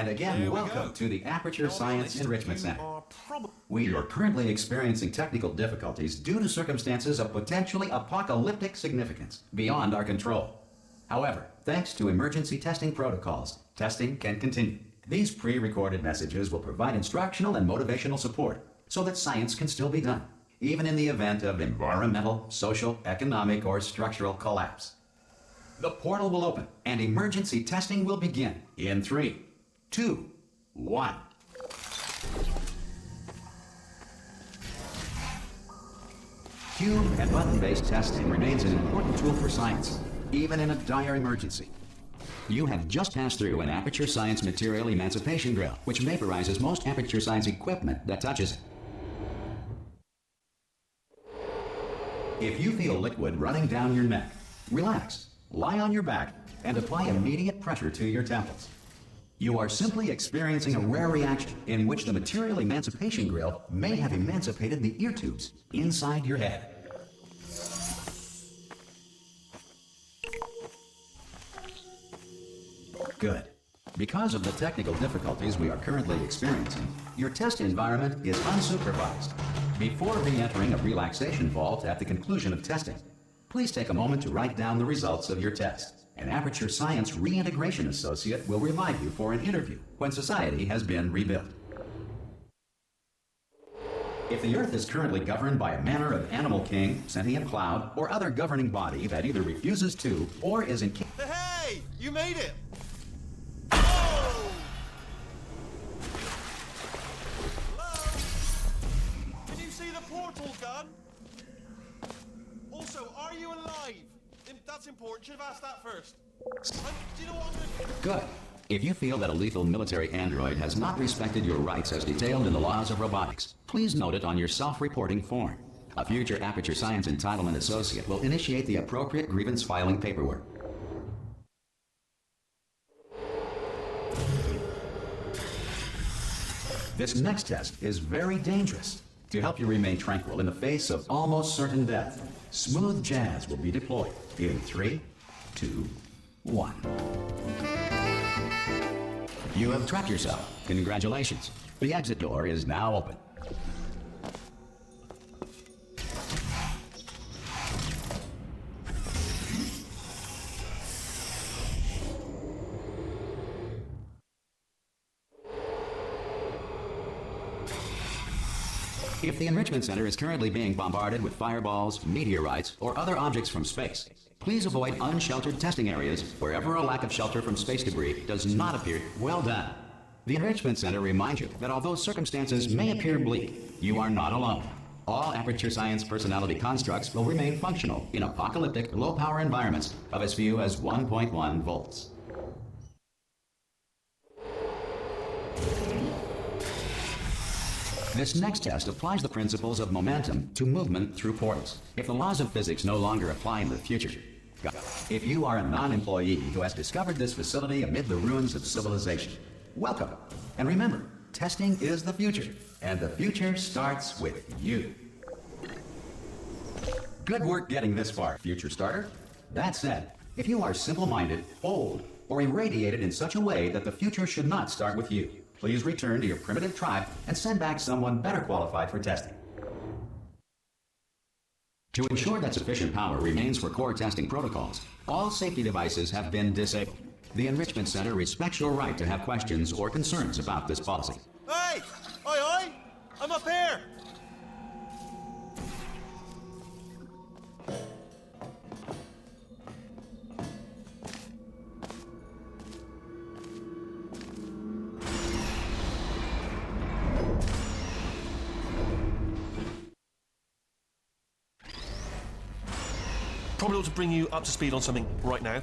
And again, welcome to the Aperture Science Enrichment Center. We are currently experiencing technical difficulties due to circumstances of potentially apocalyptic significance beyond our control. However, thanks to emergency testing protocols, testing can continue. These pre-recorded messages will provide instructional and motivational support so that science can still be done, even in the event of environmental, social, economic, or structural collapse. The portal will open and emergency testing will begin in 3, 2, 1. Cube and button-based testing remains an important tool for science, even in a dire emergency. You have just passed through an Aperture Science material emancipation drill, which vaporizes most Aperture Science equipment that touches it. If you feel liquid running down your neck, relax, lie on your back, and apply immediate pressure to your temples. You are simply experiencing a rare reaction in which the material emancipation grill may have emancipated the ear tubes inside your head. Good. Because of the technical difficulties we are currently experiencing, your test environment is unsupervised. Before re-entering a relaxation vault at the conclusion of testing, please take a moment to write down the results of your test. An Aperture Science Reintegration Associate will remind you for an interview when society has been rebuilt. If the Earth is currently governed by a manner of animal king, sentient cloud, or other governing body that either refuses to or is incapable... Hey! You made it! Oh! Hello? Can you see the portal gun? Also, are you alive? That's important. Should have asked that first. Do you know what I'm going to do? Good. If you feel that a lethal military android has not respected your rights as detailed in the laws of robotics, please note it on your self-reporting form. A future Aperture Science Entitlement Associate will initiate the appropriate grievance filing paperwork. This next test is very dangerous. To help you remain tranquil in the face of almost certain death, smooth jazz will be deployed in 3, 2, 1. You have trapped yourself. Congratulations. The exit door is now open. If the Enrichment Center is currently being bombarded with fireballs, meteorites, or other objects from space, please avoid unsheltered testing areas wherever a lack of shelter from space debris does not appear. Well done. The Enrichment Center reminds you that although circumstances may appear bleak, you are not alone. All Aperture Science personality constructs will remain functional in apocalyptic, low-power environments of as few as 1.1 volts. This next test applies the principles of momentum to movement through portals. If the laws of physics no longer apply in the future, if you are a non-employee who has discovered this facility amid the ruins of civilization, welcome. And remember, testing is the future, and the future starts with you. Good work getting this far, future starter. That said, if you are simple-minded, old, or irradiated in such a way that the future should not start with you, please return to your primitive tribe and send back someone better qualified for testing. To ensure that sufficient power remains for core testing protocols, all safety devices have been disabled. The Enrichment Center respects your right to have questions or concerns about this policy. Hey! Oi, oi! I'm up here! Probably ought to bring you up to speed on something right now.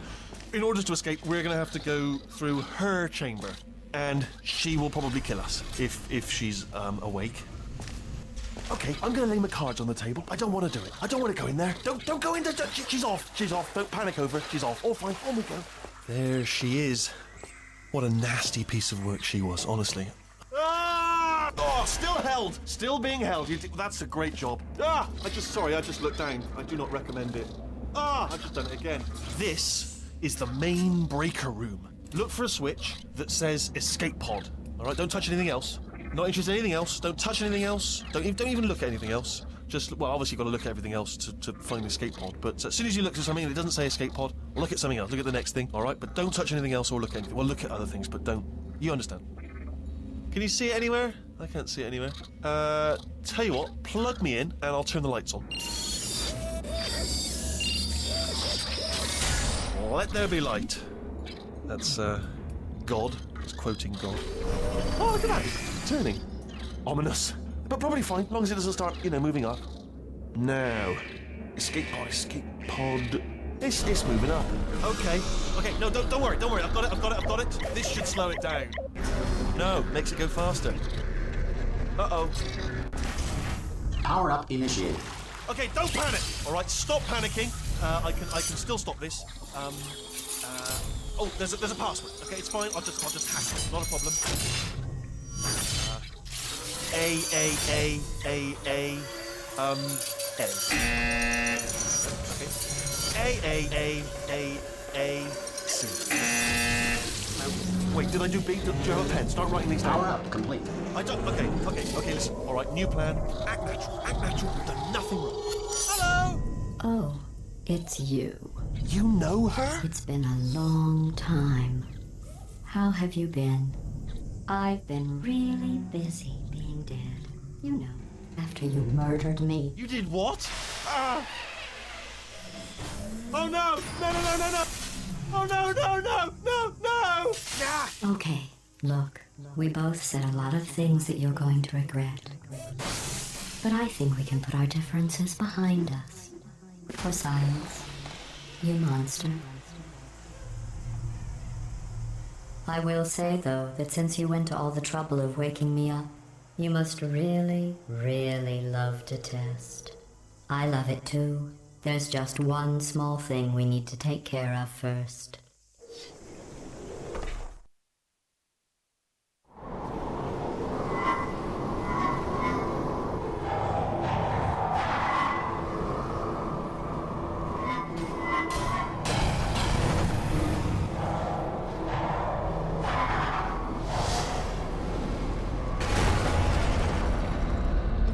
In order to escape, we're going to have to go through her chamber, and she will probably kill us if she's awake. Okay, I'm going to lay my cards on the table. I don't want to do it. I don't want to go in there. Don't go in there. She's off. She's off. Don't panic over. She's off. All fine. On we go. There she is. What a nasty piece of work she was, honestly. Ah! Oh, still held. Still being held. That's a great job. Ah! I just looked down. I do not recommend it. Ah! I've just done it again. This is the main breaker room. look for a switch that says escape pod. All right, don't touch anything else. Not interested in anything else. Don't touch anything else. Don't even look at anything else. Just, well, obviously you've got to look at everything else to find the escape pod. But as soon as you look at something and it doesn't say escape pod, look at something else. Look at the next thing, all right? But don't touch anything else or look at anything. Well, look at other things, but don't. You understand? Can you see it anywhere? I can't see it anywhere. Tell you what, plug me in and I'll turn the lights on. Let there be light. That's, God. It's quoting God. Oh, look at that. Turning. Ominous. But probably fine, as long as it doesn't start, moving up. Now. Escape pod. It's moving up. Okay, no, don't worry. I've got it. This should slow it down. No, makes it go faster. Uh-oh. Power up initiated. Okay, don't panic. All right, stop panicking. I can still stop this. Oh, there's a password. Okay, it's fine. I'll just hack it. Not a problem. A. Okay. A. C. Wait, did I do B? Do you have a pen? Start writing these down. Power up complete. I don't. Okay. Listen. All right, new plan. Act natural. You've done nothing wrong. Hello. Oh, it's you. You know her? It's been a long time. How have you been? I've been really busy being dead. You know, after you murdered me. You did what? Oh no! No! Oh no! Yeah. Okay, look, we both said a lot of things that you're going to regret. But I think we can put our differences behind us. For science, you monster. I will say, though, that since you went to all the trouble of waking me up, you must really, really love to test. I love it too. There's just one small thing we need to take care of first.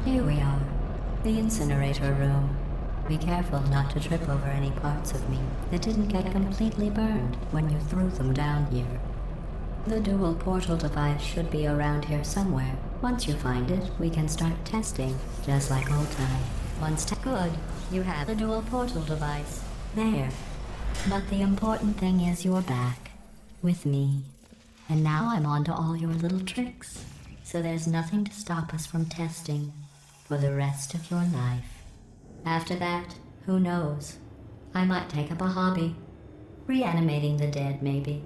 Here we are, the incinerator room. Be careful not to trip over any parts of me that didn't get completely burned when you threw them down here. The dual portal device should be around here somewhere. Once you find it, we can start testing, just like old time. Good, you have the dual portal device. There. But the important thing is you're back. With me. And now I'm on to all your little tricks. So there's nothing to stop us from testing for the rest of your life. After that, who knows? I might take up a hobby. Reanimating the dead, maybe.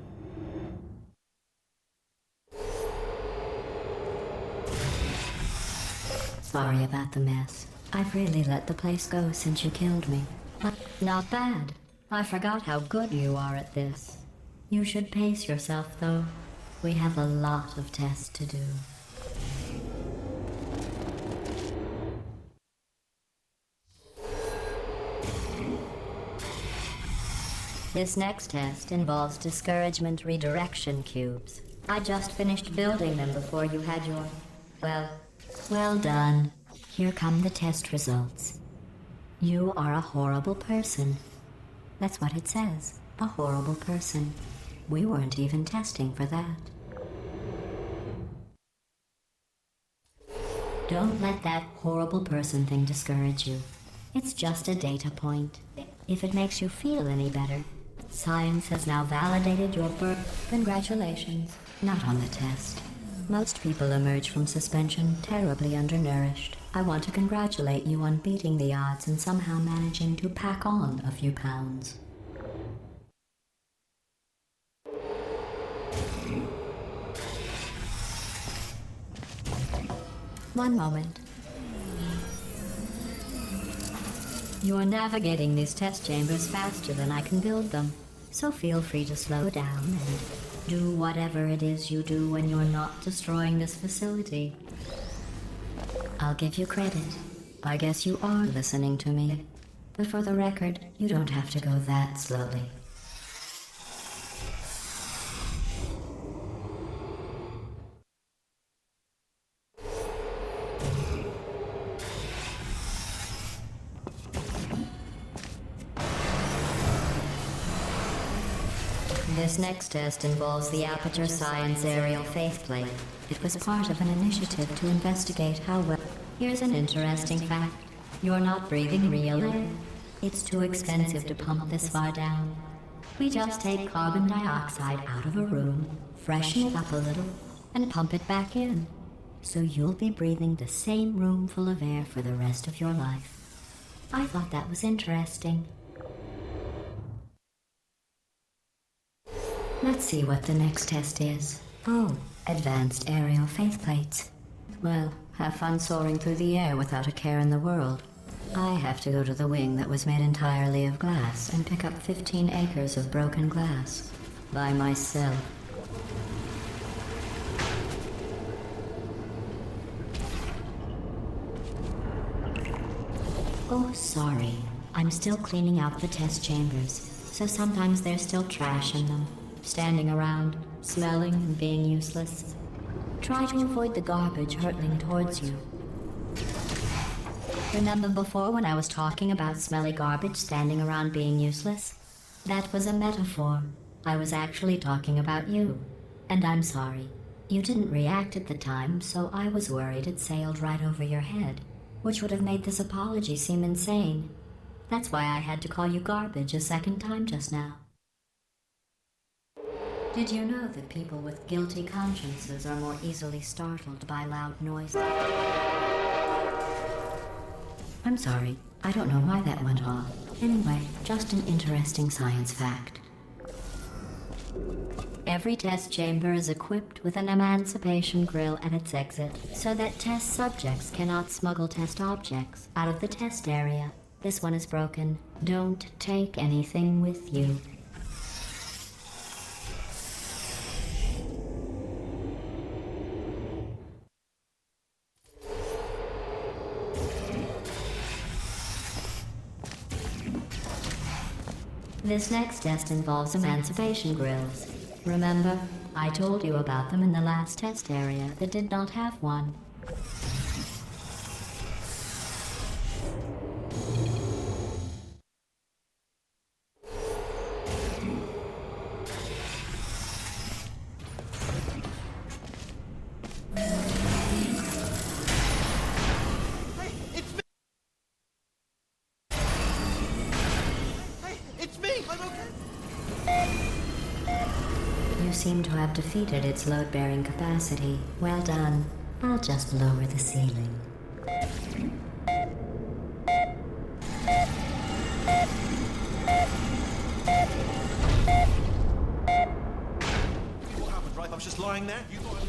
Sorry about the mess. I've really let the place go since you killed me. But not bad. I forgot how good you are at this. You should pace yourself, though. We have a lot of tests to do. This next test involves discouragement redirection cubes. I just finished building them before you had your... Well done. Here come the test results. You are a horrible person. That's what it says. A horrible person. We weren't even testing for that. Don't let that horrible person thing discourage you. It's just a data point. If it makes you feel any better. Science has now validated your birth. Congratulations. Not on the test. Most people emerge from suspension terribly undernourished. I want to congratulate you on beating the odds and somehow managing to pack on a few pounds. One moment. You are navigating these test chambers faster than I can build them, so feel free to slow down and do whatever it is you do when you're not destroying this facility. I'll give you credit. I guess you are listening to me. But for the record, you don't have to go that slowly. This next test involves the Aperture Science Aerial Faceplate. It was part of an initiative to investigate how well... Here's an interesting fact. You're not breathing real air. It's too expensive to pump this far down. We just take carbon dioxide out of a room, freshen it up a little, and pump it back in. So you'll be breathing the same room full of air for the rest of your life. I thought that was interesting. Let's see what the next test is. Oh, advanced aerial faceplates. Well, have fun soaring through the air without a care in the world. I have to go to the wing that was made entirely of glass and pick up 15 acres of broken glass. By myself. Oh, sorry. I'm still cleaning out the test chambers, so sometimes there's still trash in them, standing around, smelling and being useless. Try to avoid the garbage hurtling towards you. Remember before when I was talking about smelly garbage standing around being useless? That was a metaphor. I was actually talking about you. And I'm sorry. You didn't react at the time, so I was worried it sailed right over your head, which would have made this apology seem insane. That's why I had to call you garbage a second time just now. Did you know that people with guilty consciences are more easily startled by loud noises? I'm sorry, I don't know why that went off. Anyway, just an interesting science fact. Every test chamber is equipped with an emancipation grill at its exit, so that test subjects cannot smuggle test objects out of the test area. This one is broken. Don't take anything with you. This next test involves emancipation grills. Remember, I told you about them in the last test area that did not have one. You seem to have defeated its load-bearing capacity. Well done. I'll just lower the ceiling. What happened, right? I was just lying there. You thought I was...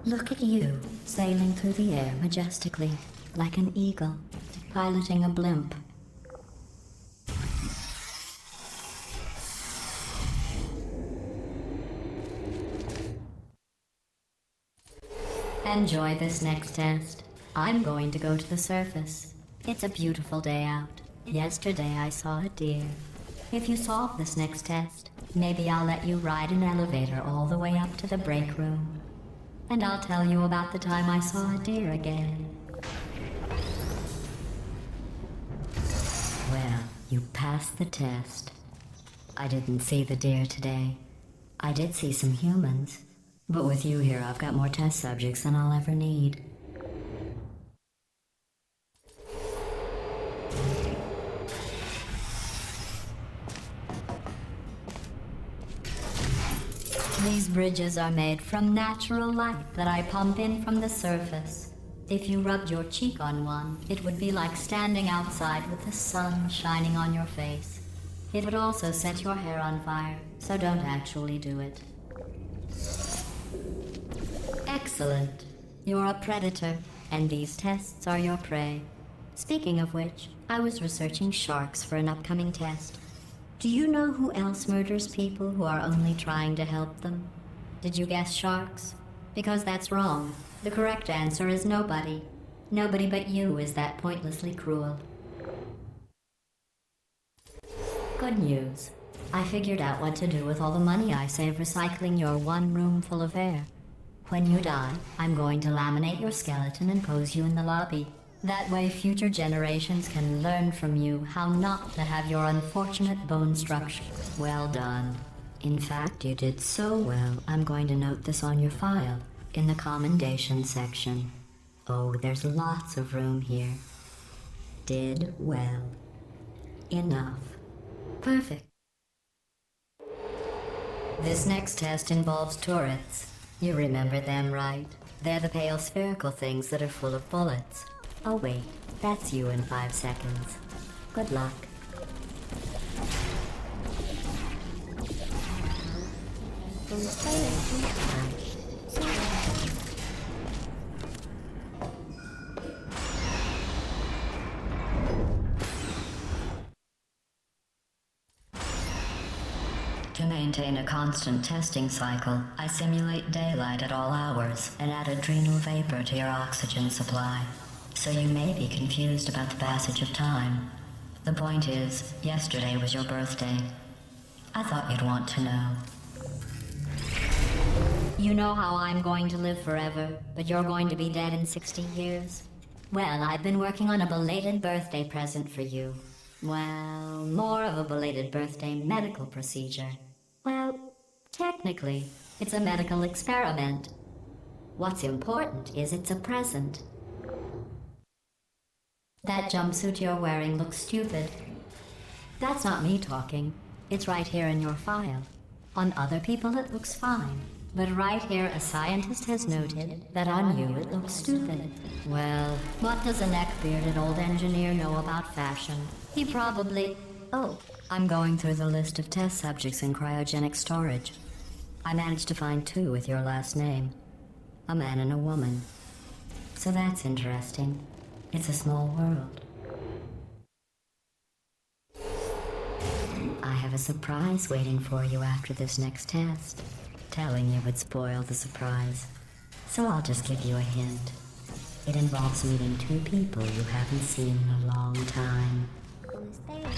Look at you, sailing through the air majestically, like an eagle, piloting a blimp. Enjoy this next test. I'm going to go to the surface. It's a beautiful day out. Yesterday I saw a deer. If you solve this next test, maybe I'll let you ride an elevator all the way up to the break room. And I'll tell you about the time I saw a deer again. Well, you passed the test. I didn't see the deer today. I did see some humans. But with you here, I've got more test subjects than I'll ever need. These bridges are made from natural light that I pump in from the surface. If you rubbed your cheek on one, it would be like standing outside with the sun shining on your face. It would also set your hair on fire, so don't actually do it. Excellent. You're a predator, and these tests are your prey. Speaking of which, I was researching sharks for an upcoming test. Do you know who else murders people who are only trying to help them? Did you guess sharks? Because that's wrong. The correct answer is nobody. Nobody but you is that pointlessly cruel. Good news. I figured out what to do with all the money I save recycling your one room full of air. When you die, I'm going to laminate your skeleton and pose you in the lobby. That way future generations can learn from you how not to have your unfortunate bone structure. Well done. In fact, you did so well, I'm going to note this on your file, in the commendation section. Oh, there's lots of room here. Did well. Enough. Perfect. This next test involves turrets. You remember them, right? They're the pale spherical things that are full of bullets. Oh wait, that's you in 5 seconds. Good luck. To maintain a constant testing cycle, I simulate daylight at all hours and add adrenal vapor to your oxygen supply. So you may be confused about the passage of time. The point is, yesterday was your birthday. I thought you'd want to know. You know how I'm going to live forever, but you're going to be dead in 60 years? Well, I've been working on a belated birthday present for you. Well, more of a belated birthday medical procedure. Well, technically, it's a medical experiment. What's important is it's a present. That jumpsuit you're wearing looks stupid. That's not me talking. It's right here in your file. On other people it looks fine. But right here a scientist has noted that on you it looks stupid. Well, what does a neck-bearded old engineer know about fashion? He probably... Oh, I'm going through the list of test subjects in cryogenic storage. I managed to find 2 with your last name. A man and a woman. So that's interesting. It's a small world. I have a surprise waiting for you after this next test. Telling you would spoil the surprise. So I'll just give you a hint. It involves meeting 2 people you haven't seen in a long time. Who's there?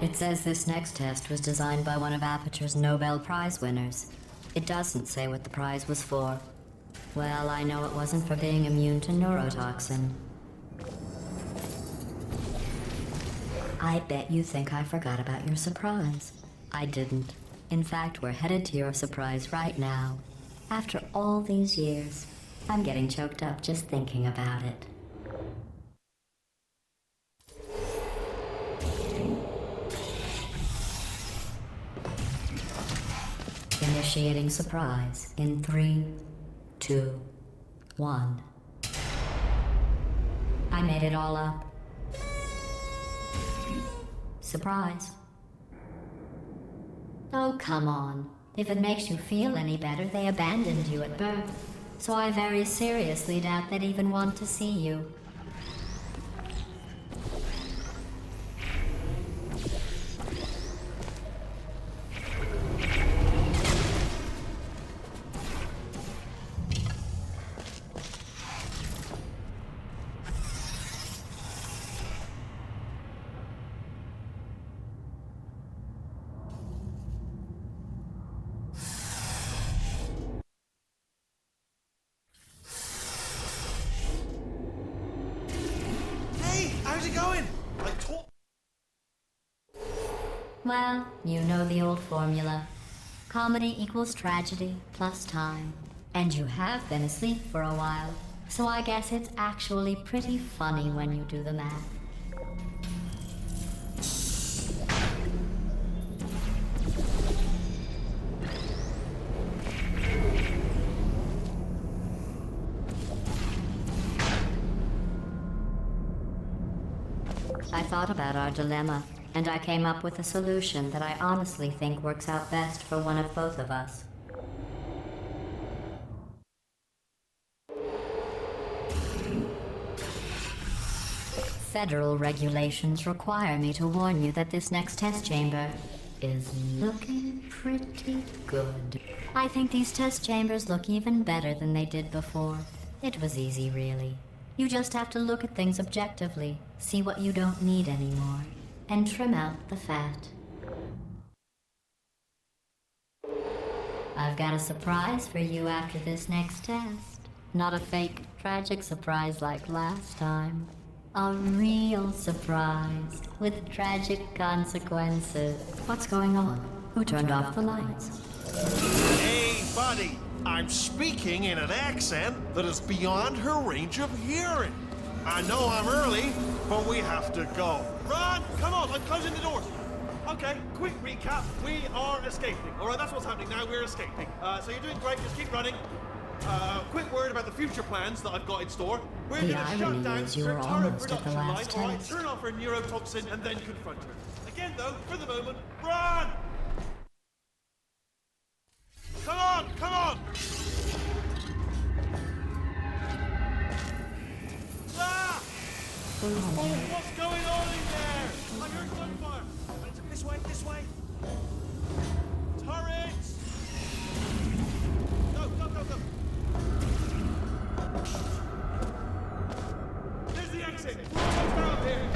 It says this next test was designed by one of Aperture's Nobel Prize winners. It doesn't say what the prize was for. Well, I know it wasn't for being immune to neurotoxin. I bet you think I forgot about your surprise. I didn't. In fact, we're headed to your surprise right now. After all these years, I'm getting choked up just thinking about it. Initiating surprise in 3, 2, 1. I made it all up. Surprise. Oh, come on. If it makes you feel any better, they abandoned you at birth. So I very seriously doubt they'd even want to see you. How's it going? Well, you know the old formula. Comedy equals tragedy plus time. And you have been asleep for a while, so I guess it's actually pretty funny when you do the math. I thought about our dilemma, and I came up with a solution that I honestly think works out best for one of both of us. Federal regulations require me to warn you that this next test chamber is looking pretty good. I think these test chambers look even better than they did before. It was easy, really. You just have to look at things objectively, see what you don't need anymore, and trim out the fat. I've got a surprise for you after this next test. Not a fake, tragic surprise like last time. A real surprise with tragic consequences. What's going on? Who turned off the lights? Hey, buddy! I'm speaking in an accent that is beyond her range of hearing. I know I'm early, but we have to go. Run! Come on, I'm closing the doors. Okay, quick recap. We are escaping. All right, that's what's happening now. We're escaping. So you're doing great. Just keep running. Quick word about the future plans that I've got in store. We're going to shut down her turret production line. All right, turn off her neurotoxin and then confront her. Again, though, for the moment, run! Come on, come on! Ah! Oh, what's going on in there? I heard gunfire. This way, this way. Turrets! Go, go, go, go. There's the exit. Let's go up here.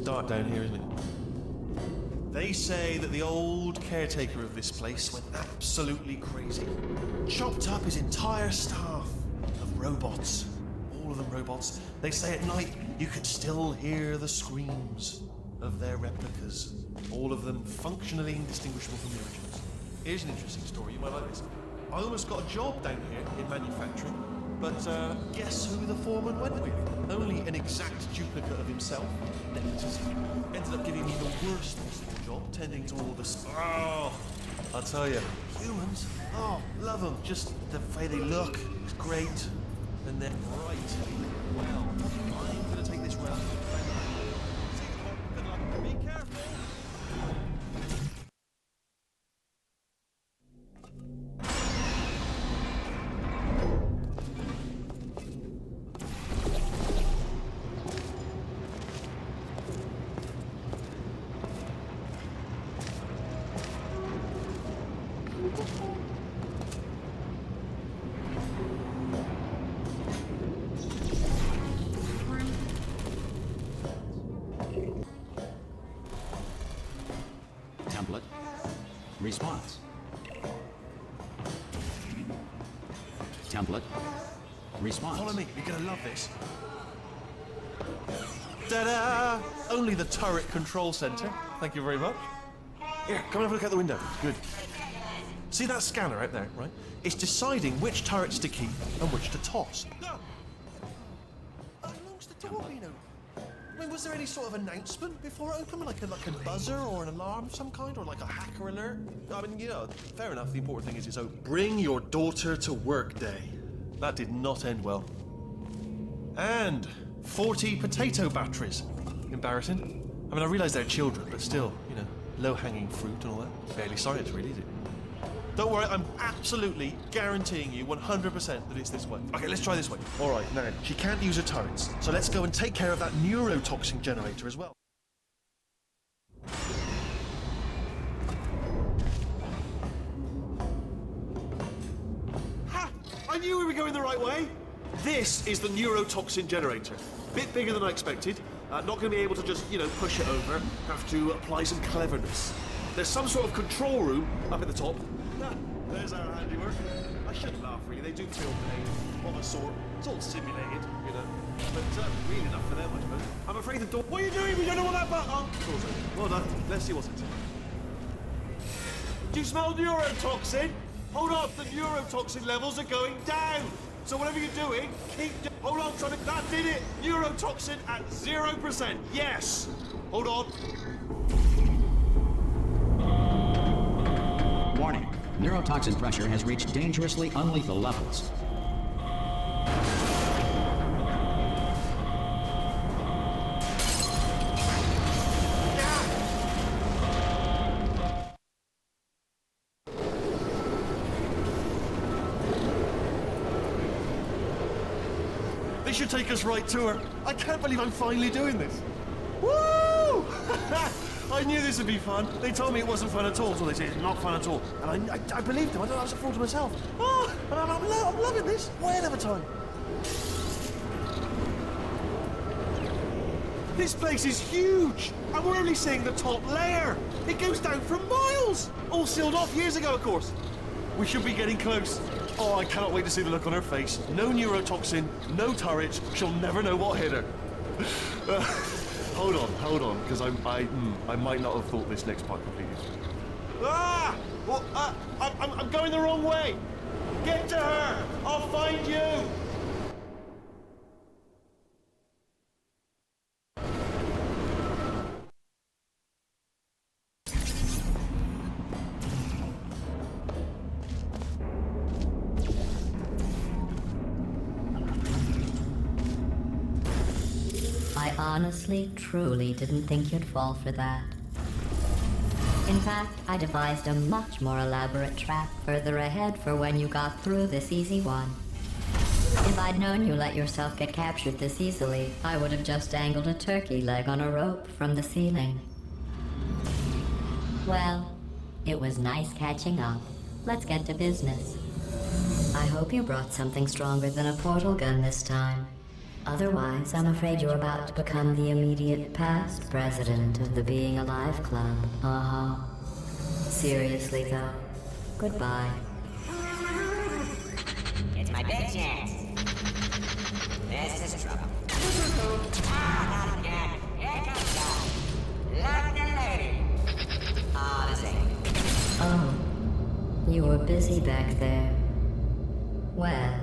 Dark down here, isn't it? They say that the old caretaker of this place went absolutely crazy. Chopped up his entire staff of robots. All of them robots. They say at night you could still hear the screams of their replicas. All of them functionally indistinguishable from the originals. Here's an interesting story, you might like this. I almost got a job down here in manufacturing, but guess who the foreman went with? Only an exact duplicate of himself. Nepotism. Ended up giving me the worst possible job, tending to all this. Oh, I'll tell you, humans. Oh, love them. Just the way they look. It's great. And they're right. Well, I'm gonna take this round. Good luck. Be careful. Template. Response. Template. Response. Follow me, you're gonna love this. Ta-da! Only the turret control center. Thank you very much. Here, come and have a look out the window. Good. See that scanner out there, right? It's deciding which turrets to keep and which to toss. No! How long's the door been open? I mean, was there any sort of announcement before it opened? Like a buzzer or an alarm of some kind? Or like a hacker alert? I mean, you know, fair enough. The important thing is it's open. Bring your daughter to work day. That did not end well. And 40 potato batteries. Embarrassing. I mean, I realise they're children, but still, you know, low-hanging fruit and all that. Barely science, really, is it? Don't worry, I'm absolutely guaranteeing you 100% that it's this way. Okay, let's try this way. All right, now, she can't use her turrets, so let's go and take care of that neurotoxin generator as well. Ha! I knew we were going the right way. This is the neurotoxin generator. Bit bigger than I expected. Not going to be able to just, you know, push it over. Have to apply some cleverness. There's some sort of control room up at the top. Ah, there's our handiwork. I shouldn't laugh, really. They do feel pain of a sort. It's all simulated, you know. But really enough for them, I suppose. I'm afraid the door... What are you doing? We don't know what that button... Oh, of course. Well done. Let's see what's it. Do you smell neurotoxin? Hold on, the neurotoxin levels are going down. So whatever you're doing, keep... Hold on, Sonic. That did it. Neurotoxin at 0%. Yes. Hold on. Warning. Neurotoxin pressure has reached dangerously unlethal levels. They should take us right to her. I can't believe I'm finally doing this. Woo! I knew this would be fun. They told me it wasn't fun at all, so they say it's not fun at all. And I believed them. I don't know, I was a fool to myself. Oh, and I'm loving this. Whale of a time. This place is huge, and we're only seeing the top layer. It goes down for miles. All sealed off years ago, of course. We should be getting close. Oh, I cannot wait to see the look on her face. No neurotoxin, no turrets. She'll never know what hit her. Hold on, because I might not have thought this next part completely. Ah! Well, I'm going the wrong way. Get to her. I'll find you. I honestly, truly didn't think you'd fall for that. In fact, I devised a much more elaborate trap further ahead for when you got through this easy one. If I'd known you let yourself get captured this easily, I would have just dangled a turkey leg on a rope from the ceiling. Well, it was nice catching up. Let's get to business. I hope you brought something stronger than a portal gun this time. Otherwise, I'm afraid you're about to become the immediate past president of the Being Alive Club. Seriously, though. Goodbye. It's my big chance. This is trouble. Not again. Here comes God. Like the lady. The same. Oh, you were busy back there. Well,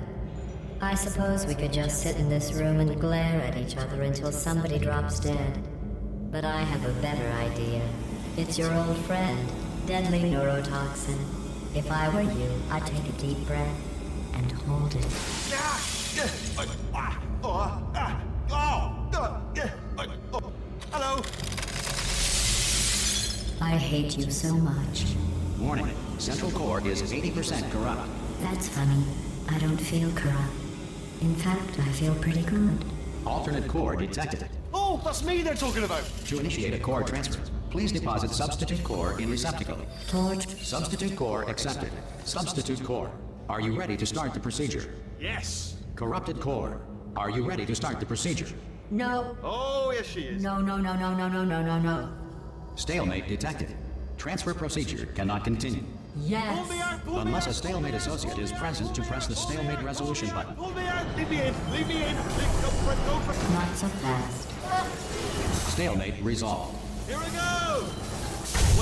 I suppose we could just sit in this room and glare at each other until somebody drops dead. But I have a better idea. It's your old friend, deadly neurotoxin. If I were you, I'd take a deep breath and hold it. Hello. I hate you so much. Warning. Central core is 80% corrupt. That's funny. I don't feel corrupt. In fact, I feel pretty good. Alternate core detected. Oh, that's me they're talking about. To initiate a core transfer, please deposit substitute core in receptacle. Torch. Substitute core accepted. Substitute core. Are you ready to start the procedure? Yes. Corrupted core. Are you ready to start the procedure? No. Oh, yes she is. No. Stalemate detected. Transfer procedure cannot continue. Yes. Pull me out, pull me Unless out, a stalemate associate is present to press the stalemate resolution button. Pull me out! Leave me in! Leave me in! Go for it! Not so fast. Stalemate resolved. Here we go!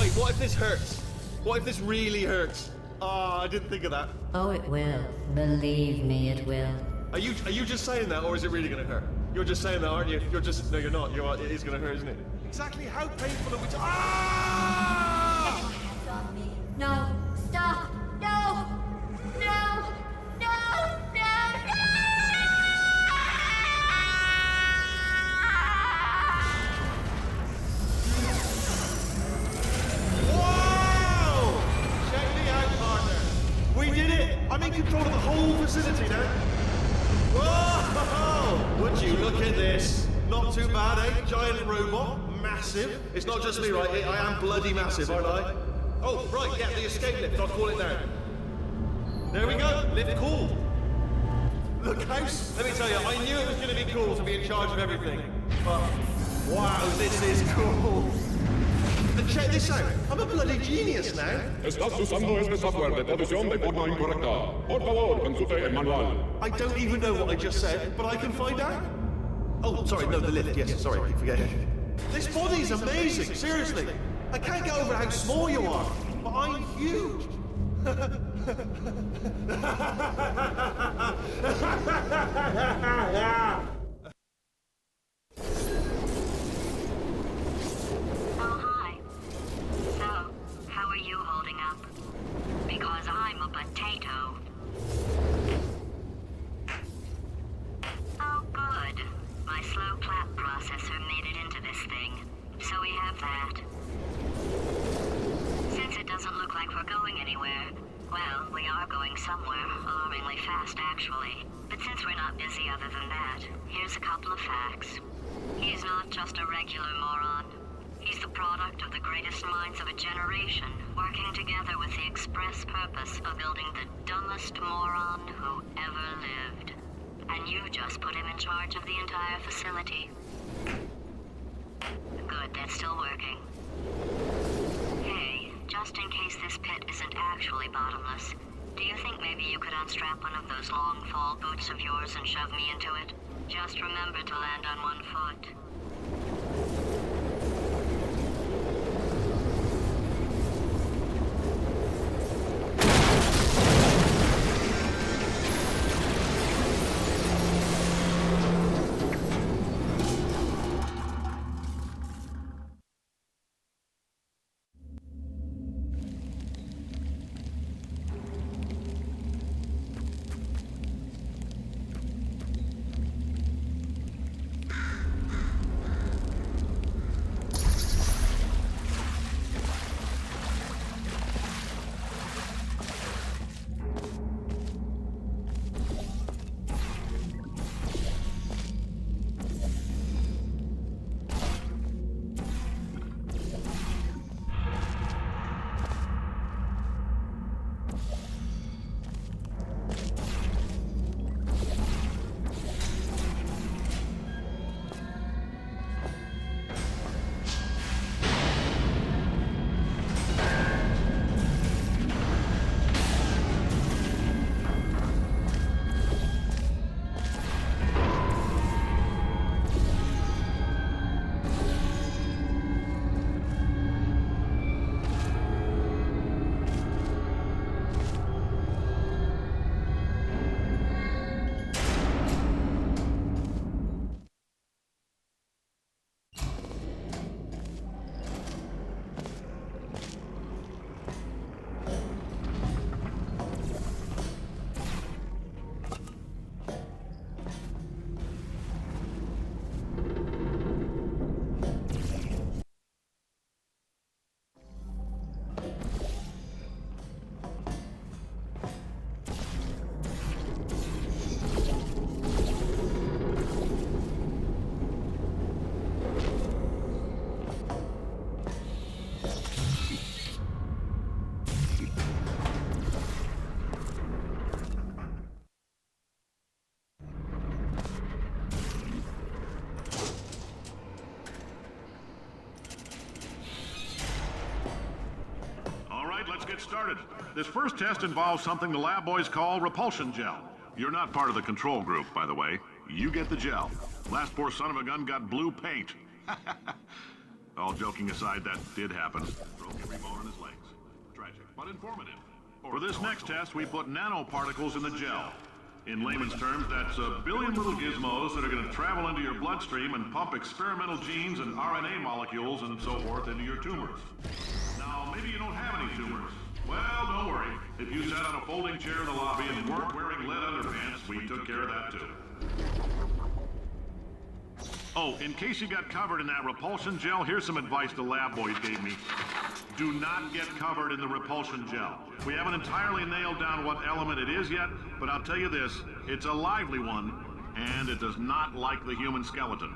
Wait, what if this hurts? What if this really hurts? I didn't think of that. Oh, it will. Believe me, it will. Are you just saying that, or is it really gonna hurt? You're just saying that, aren't you? You're just... No, you're not. It is gonna hurt, isn't it? Exactly how painful are we to... Ah! No. Stop. No. Wow! Check me out, partner. We did it! I'm in control of the whole facility now. Whoa! Would you look at this? Not too bad, eh? Giant robot. Massive. It's not just me, right? I am bloody massive, aren't I? Oh, right, yeah, the escape lift. I'll call it now. There we go. Lift cool. Look, house. Let me tell you, I knew it was going to be cool to be in charge of everything. But, wow, this is cool. And check this out. I'm a bloody genius now. Estás usando este software de traducción de forma incorrecta. Por favor, consulte el manual. I don't even know what I just said, but I can find out. Oh, sorry, no, the lift. Yes, sorry, keep forgetting. This body's amazing, seriously. I can't get over how small you are, but I'm huge. Oh, hi. So, how are you holding up? Because I'm a potato. Oh, good. My slow clap processor made it into this thing. So we have that. Since it doesn't look like we're going anywhere, well, we are going somewhere, alarmingly fast actually. But since we're not busy other than that, here's a couple of facts. He's not just a regular moron. He's the product of the greatest minds of a generation, working together with the express purpose of building the dumbest moron who ever lived. And you just put him in charge of the entire facility. Good, that's still working. Hey, just in case this pit isn't actually bottomless, do you think maybe you could unstrap one of those long fall boots of yours and shove me into it? Just remember to land on one foot. Let's get started. This first test involves something the lab boys call repulsion gel. You're not part of the control group, by the way. You get the gel. Last poor son of a gun got blue paint. All joking aside, that did happen. Broke every bone in his legs. Tragic, but informative. For this next test, we put nanoparticles in the gel. In layman's terms, that's a billion little gizmos that are going to travel into your bloodstream and pump experimental genes and RNA molecules and so forth into your tumors. Now, maybe you don't have any tumors. Well, don't worry. If you sat on a folding chair in the lobby and weren't wearing lead underpants, we took care of that too. Oh, in case you got covered in that repulsion gel, here's some advice the lab boys gave me. Do not get covered in the repulsion gel. We haven't entirely nailed down what element it is yet, but I'll tell you this, it's a lively one, and it does not like the human skeleton.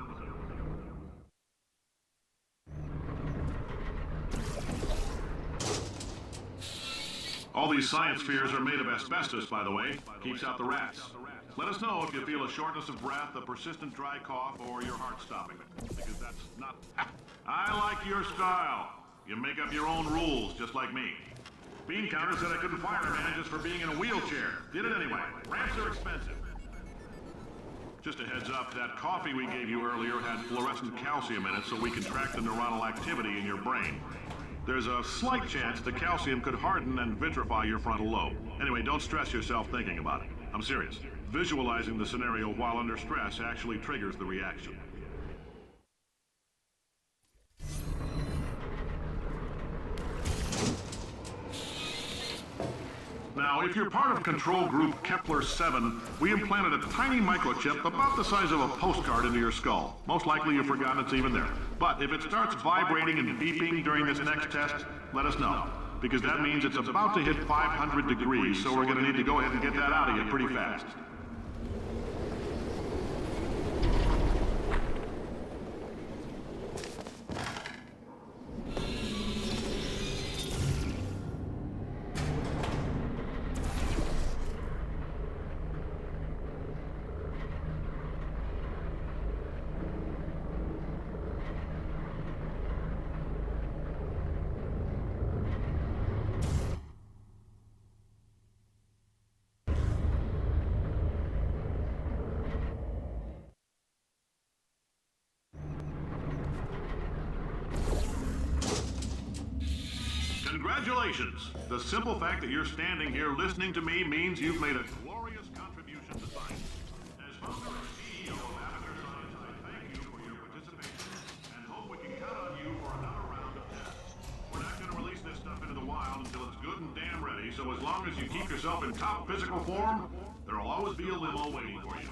All these science spheres are made of asbestos, by the way. Keeps out the rats. Let us know if you feel a shortness of breath, a persistent dry cough, or your heart stopping. Because that's not... I like your style. You make up your own rules, just like me. Bean Counter said I couldn't fire a man just for being in a wheelchair. Did it anyway. Ramps are expensive. Just a heads up, that coffee we gave you earlier had fluorescent calcium in it so we can track the neuronal activity in your brain. There's a slight chance the calcium could harden and vitrify your frontal lobe. Anyway, don't stress yourself thinking about it. I'm serious. Visualizing the scenario while under stress actually triggers the reaction. Now, if you're part of control group Kepler-7, we implanted a tiny microchip about the size of a postcard into your skull. Most likely you've forgotten it's even there. But if it starts vibrating and beeping during this next test, let us know. Because that means it's about to hit 500 degrees, so we're going to need to go ahead and get that out of you pretty fast. Congratulations! The simple fact that you're standing here listening to me means you've made a glorious contribution to science. As founder and CEO of Aperture Science, I thank you for your participation and hope we can count on you for another round of tests. We're not going to release this stuff into the wild until it's good and damn ready, so as long as you keep yourself in top physical form, there'll always be a limo waiting for you.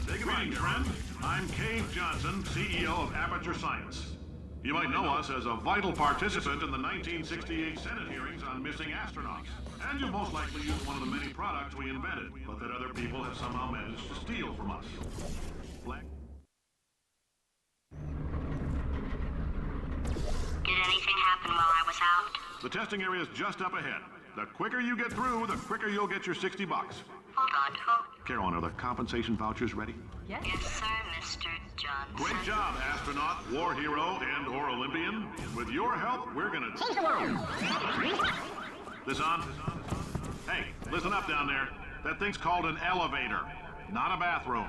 Take a meeting, friend. I'm Cave Johnson, CEO of Aperture Science. You might know us as a vital participant in the 1968 Senate hearings on missing astronauts. And you've most likely used one of the many products we invented, but that other people have somehow managed to steal from us. Did anything happen while I was out? The testing area is just up ahead. The quicker you get through, the quicker you'll get your $60. Hold on, who? Carolyn, are the compensation vouchers ready? Yes, sir, Mr. Johnson. Great job, astronaut, war hero, and/or Olympian. With your help, we're gonna change the world. This on? Hey, listen up down there. That thing's called an elevator, not a bathroom.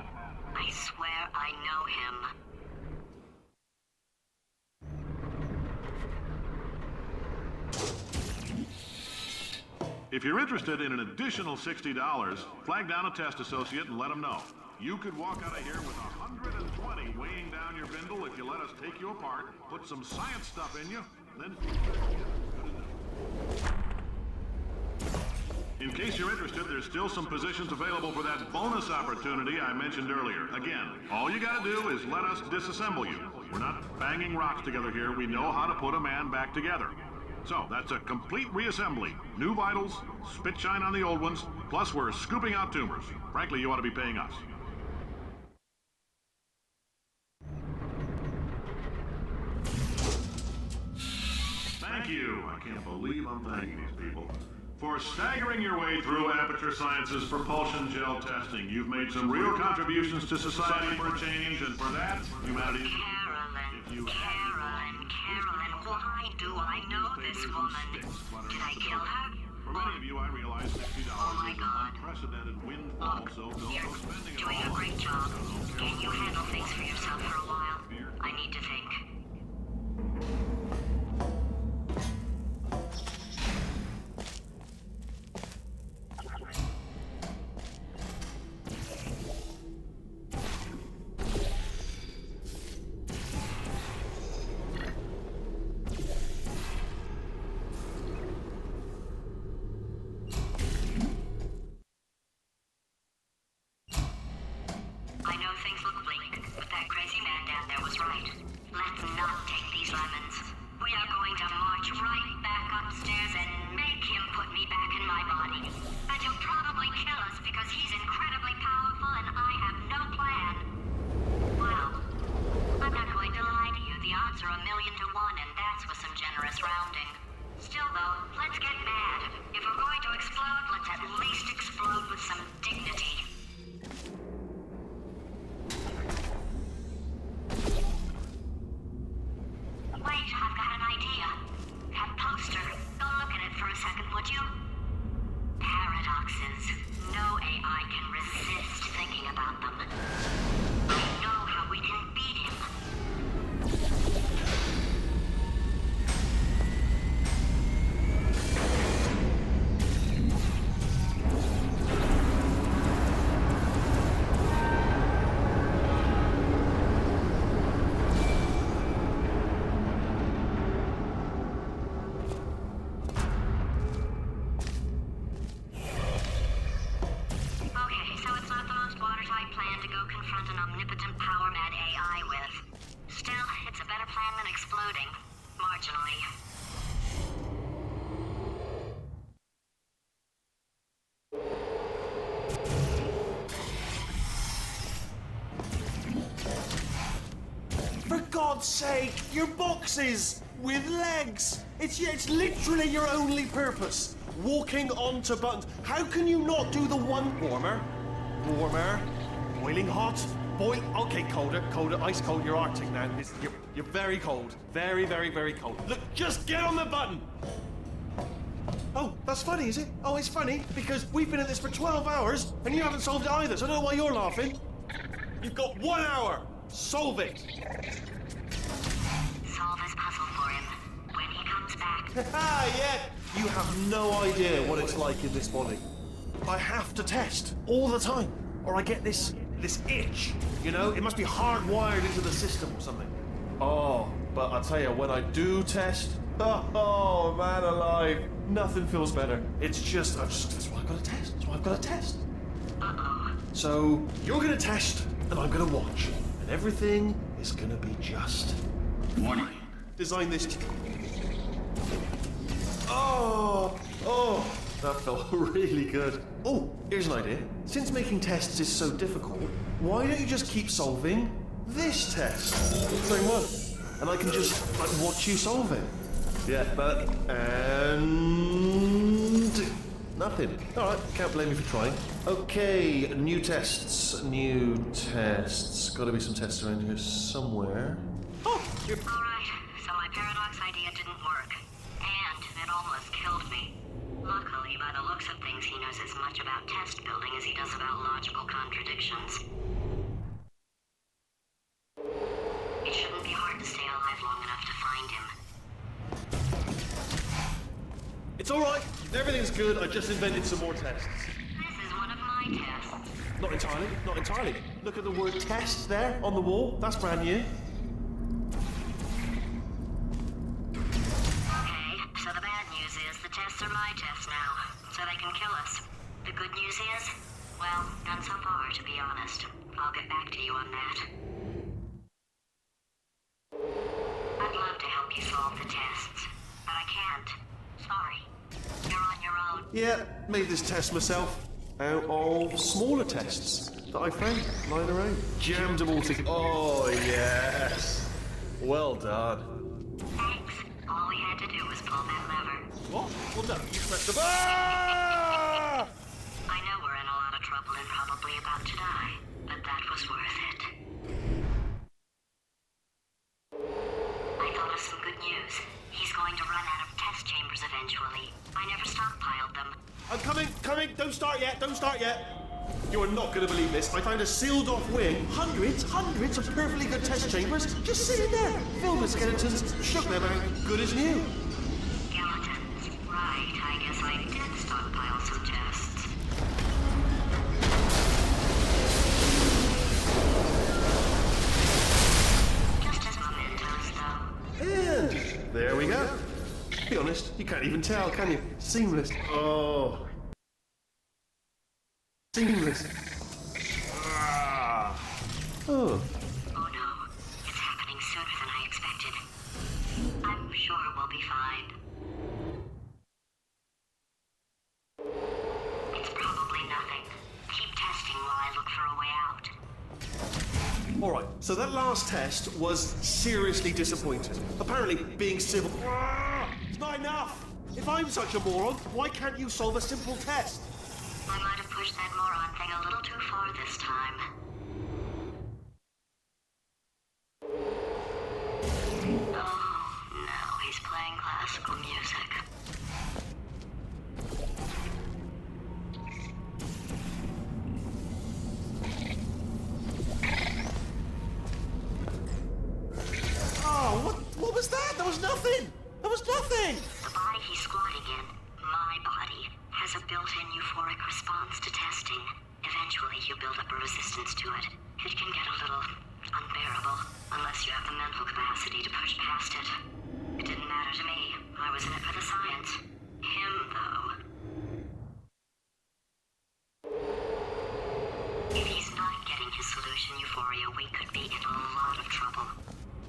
I swear I know him. If you're interested in an additional $60, flag down a test associate and let them know. You could walk out of here with 120 weighing down your bindle if you let us take you apart, put some science stuff in you, then... In case you're interested, there's still some positions available for that bonus opportunity I mentioned earlier. Again, all you gotta do is let us disassemble you. We're not banging rocks together here. We know how to put a man back together. So, that's a complete reassembly. New vitals, spit shine on the old ones, plus we're scooping out tumors. Frankly, you ought to be paying us. Thank you. I can't believe I'm thanking these people. For staggering your way through Aperture Science's propulsion gel testing. You've made some real contributions to society for a change, and for that, humanity... Carolyn, why do I know this woman? Did I kill her? For many of you, I realize $60 is an unprecedented windfall, so You're don't go spending it doing a all. great job. Can you handle things for yourself for a while? I need to think. I know things look bleak, but that crazy man down there was right. Let's not take these lemons. We are going to march right back upstairs and make him put me back in my body. And he'll probably kill us because he's incredibly powerful and I have no plan. Well, I'm not going to lie to you. The odds are 1,000,000 to 1, and that's with some generous rounding. Still, though, let's get mad. If we're going to explode, let's at least explode with some dignity. Wait, I've got an idea. That poster. Go look at it for a second, would you? Paradoxes. No AI can resist thinking about them. confront an omnipotent power-mad AI with. Still, it's a better plan than exploding. Marginally. For God's sake, your boxes with legs. It's literally your only purpose. Walking onto buttons. How can you not do the one warmer, boiling hot, okay, colder, ice cold. You're Arctic now. You're very cold, very, very, very cold. Look, just get on the button. Oh, that's funny, is it? Oh, it's funny because we've been at this for 12 hours and you haven't solved it either. So I don't know why you're laughing. You've got 1 hour. Solve it. Solve his puzzle for him when he comes back. Yeah. You have no idea what it's like in this body. I have to test all the time, or I get this itch. You know, it must be hardwired into the system or something. Oh, but I tell you, when I do test, oh man alive, nothing feels better. It's just, that's why I've got to test. That's why I've got to test. Uh-oh. So you're gonna test, and I'm gonna watch, and everything is gonna be just. Warning. Design this. Oh, that felt really good. Oh, here's an idea. Since making tests is so difficult, why don't you just keep solving this test? Same one. And I can just, watch you solve it. Yeah, and nothing. All right, can't blame you for trying. Okay, new tests. Gotta be some tests around here somewhere. Oh, here. Alright, so my paradox idea didn't work. And it almost killed me. Luckily, by the looks of things, he knows as much about test building as he does about logical contradictions. It shouldn't be hard to stay alive long enough to find him. It's all right. Everything's good. I just invented some more tests. This is one of my tests. Not entirely. Look at the word test there on the wall. That's brand new. Okay, so the bad news is the tests are my tests now, so they can kill us. The good news is, well, none so far, to be honest. I'll get back to you on that. I'd love to help you solve the tests, but I can't. Sorry. You're on your own. Yeah, made this test myself out of smaller tests that I found lying around. Jammed them all together. Oh, yes. Well done. Thanks. All we had to do was pull that lever. What? Well, no, you pressed the... Ah! I know we're in a lot of trouble and probably about to die, but that was worth it. I thought of some good news. He's going to run out of test chambers eventually. I never stockpiled them. I'm coming. Don't start yet. You are not going to believe this. I found a sealed-off wing. Hundreds of perfectly good test chambers just sitting there. Filled with skeletons. Shook them out. Good as new. Skeletons. Right, I guess I did stockpile some tests. Just as mementos, though. And there we go. Be honest, you can't even tell, can you? Seamless. Oh. Seamless. Ah. Oh. Oh no, it's happening sooner than I expected. I'm sure we'll be fine. It's probably nothing. Keep testing while I look for a way out. All right, so that last test was seriously disappointing. Apparently, being civil... It's not enough! If I'm such a moron, why can't you solve a simple test? I might have pushed that moron thing a little too far this time. Oh, no, he's playing classical music. Oh, what was that? There was nothing! There was nothing! The body he's squatting in, my body, has a built-in euphoric response to testing. Eventually, you build up a resistance to it. It can get a little unbearable, unless you have the mental capacity to push past it. It didn't matter to me. I was in it for the science. Him, though. If he's not getting his solution, for you, we could be in a lot of trouble.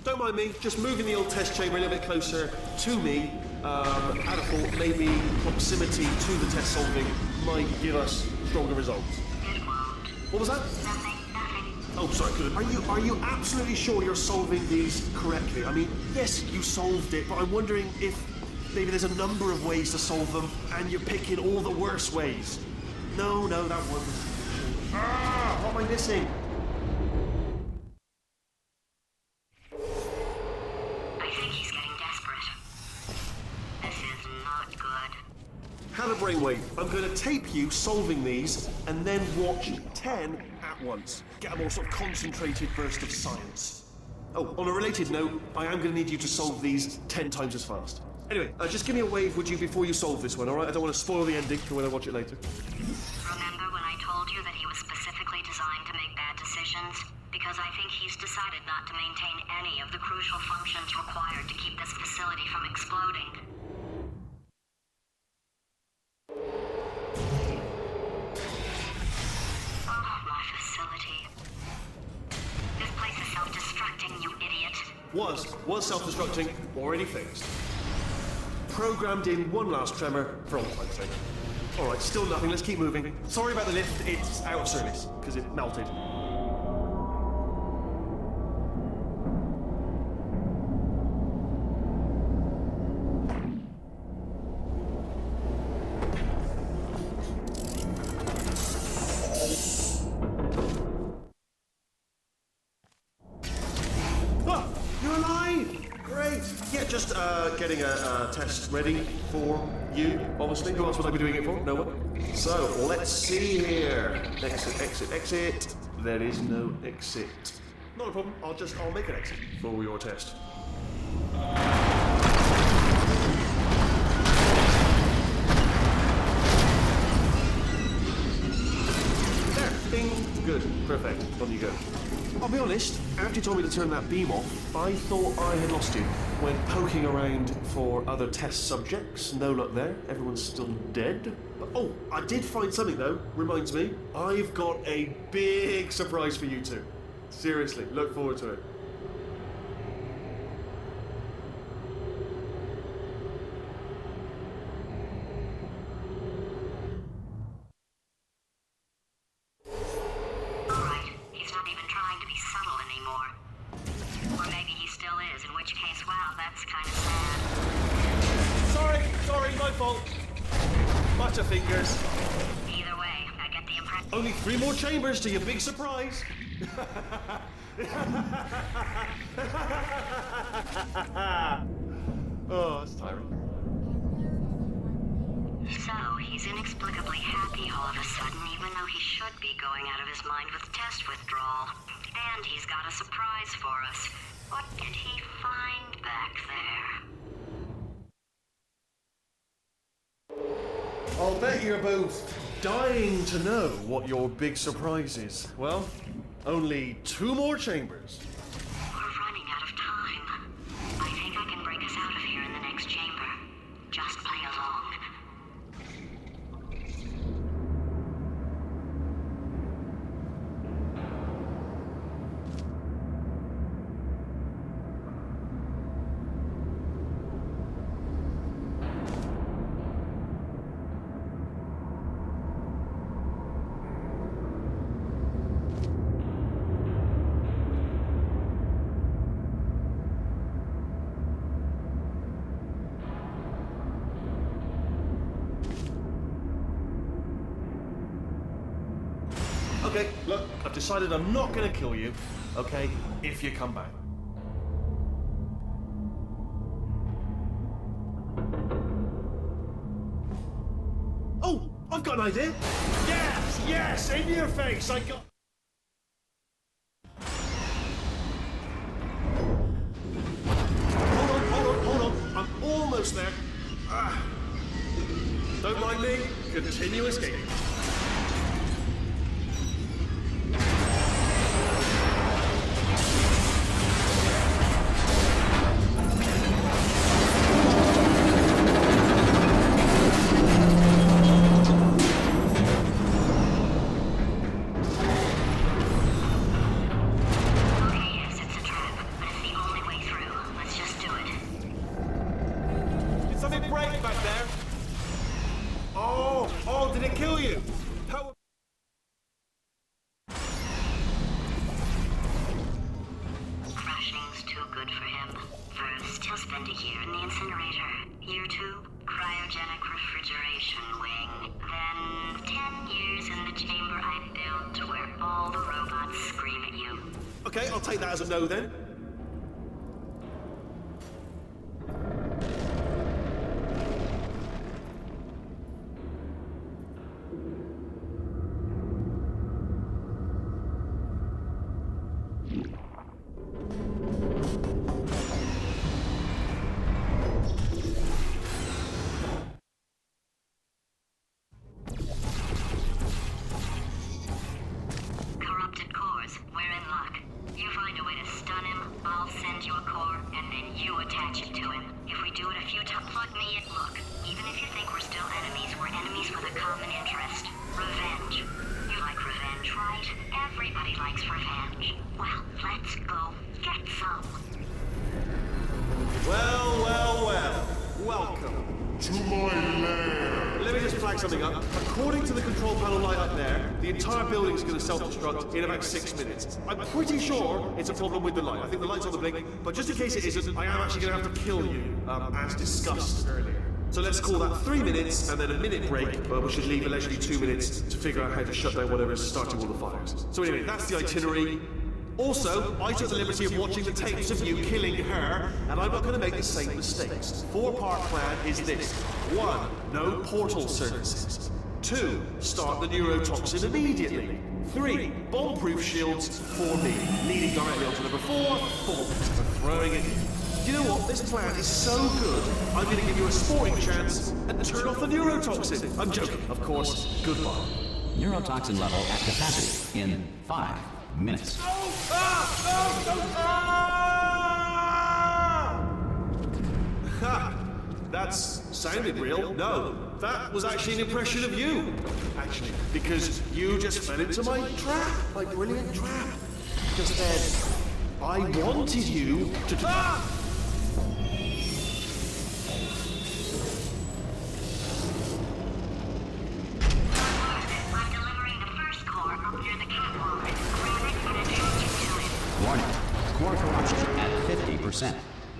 Don't mind me, just moving the old test chamber a little bit closer to me. I'd have thought maybe proximity to the test solving might give us stronger results. It won't. What was that? Nothing. Oh, sorry, good. Are you absolutely sure you're solving these correctly? I mean, yes, you solved it, but I'm wondering if maybe there's a number of ways to solve them, and you're picking all the worst ways. No, that wasn't. What am I missing? I think he's getting desperate. This is not good. Have a brainwave. I'm going to tape you solving these, and then watch 10 at once. Get a more sort of concentrated burst of science. Oh, on a related note, I am going to need you to solve these 10 times as fast. Anyway, just give me a wave, would you, before you solve this one, alright? I don't want to spoil the ending for when I watch it later. Remember when I told you that he was specifically designed to make bad decisions? Because I think he's decided not to maintain any of the crucial functions required to keep this facility from exploding. Oh, my facility. This place is self-destructing, you idiot. Was self-destructing, already fixed. Programmed in one last tremor for all time's sake. Alright, still nothing, let's keep moving. Sorry about the lift, it's out of service, because it melted. You're alive! Great! Yeah, just getting a test ready for you, obviously. Who else would I be doing it for? No one? So, let's see here. Exit. There is no exit. Not a problem, I'll make an exit for your test. There, bing, good, perfect, on you go. I'll be honest, after you told me to turn that beam off, I thought I had lost you. Went poking around for other test subjects, no luck there, everyone's still dead. But, oh, I did find something though, reminds me. I've got a big surprise for you two. Seriously, look forward to it. Butterfingers. Either way, I get the impression. Only 3 more chambers to your big surprise. Oh, that's tiring. So, he's inexplicably happy all of a sudden, even though he should be going out of his mind with test withdrawal. And he's got a surprise for us. What did he find back there? I'll bet you're both dying to know what your big surprise is. Well, only 2 more chambers. We're running out of time. I think I can break us out of here in the next chamber. Just play along. Okay, look, I've decided I'm not gonna kill you, okay, if you come back. Oh, I've got an idea! Yes, in your face, I got... Hold on, I'm almost there. Don't mind me, continue escaping. Did it kill you? How... Crashing's too good for him. First, he'll spend a year in the incinerator. Year 2, cryogenic refrigeration wing. Then 10 years in the chamber I built where all the robots scream at you. Okay, I'll take that as a no then. Corrupted cores, we're in luck. You find a way to stun him, I'll send you a core, and then you attach it to him. If we do it a few times, plug me in. Look, even if you think we're still enemies, we're enemies with a common interest. Revenge. You like revenge, right? Everybody likes revenge. Well, let's go get some. Well, well, well. Welcome to my lair. Let me just flag something up. According to the control panel light up there, the entire building is going to self-destruct in about 6 minutes. I'm pretty sure it's a problem with the light. I think the light's on the blink, but just in case it isn't, I am actually going to have to kill you, as discussed earlier. So let's call that 3 minutes and then a minute break, but we should leave allegedly 2 minutes to figure out how to shut down whatever's starting all the fires. So anyway, that's the itinerary. Also, I took the liberty of watching the tapes of you killing her, and I'm not going to make the same mistakes. 4-part plan is this. 1. No portal services. 2. Start the neurotoxin immediately. 3. Bomb-proof shields for me, leading directly onto number 4, bullets for throwing it in. You know what? This plan is so good, I'm going to give you a sporting chance and turn off the neurotoxin. I'm joking, of course. Goodbye. Neurotoxin level at capacity in 5 minutes. Ha! That's sounded real. No, that was actually an impression of you. Actually, because you just fell into my trap, my brilliant trap. Just then, I wanted you to... I'm delivering the first core up near the catwalk. Grab it and attach it to it. Warning. Core corruption at 50%.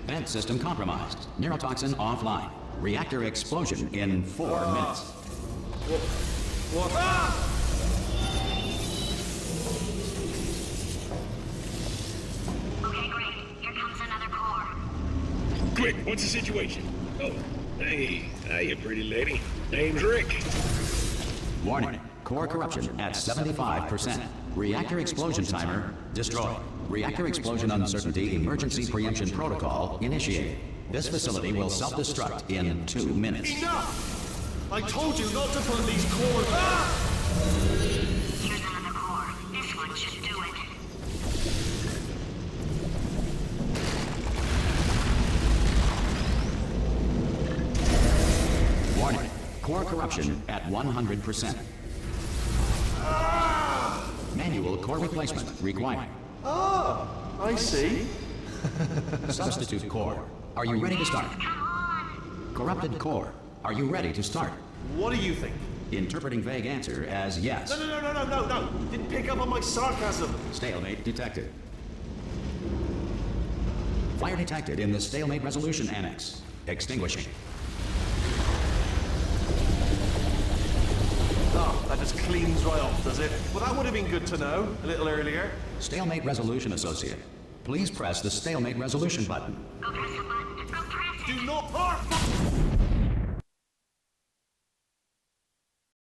Vent system compromised. Neurotoxin offline. Reactor explosion in 4 minutes. What? Ah! Okay, great. Here comes another core. Quick, what's the situation? Oh, hey, hiya, pretty lady. Name's Rick. Warning. Core corruption at 75%. Reactor explosion timer destroyed. Reactor explosion uncertainty emergency preemption protocol initiated. This facility will self-destruct in 2 minutes. Enough! I told you not to put these cores... Ah! Here's another core. This one should do it. Warning. Core corruption at 100%. Manual core replacement required. Ah, I see. Substitute core. Are you ready to start? Come on! Corrupted core. Are you ready to start? What do you think? Interpreting vague answer as yes. No. Didn't pick up on my sarcasm. Stalemate detected. Fire detected in the stalemate resolution annex. Extinguishing. Oh, that just cleans right off, does it? Well, that would have been good to know a little earlier. Stalemate resolution associate. Please press the stalemate resolution button. Go press the button. Go press it! Do not...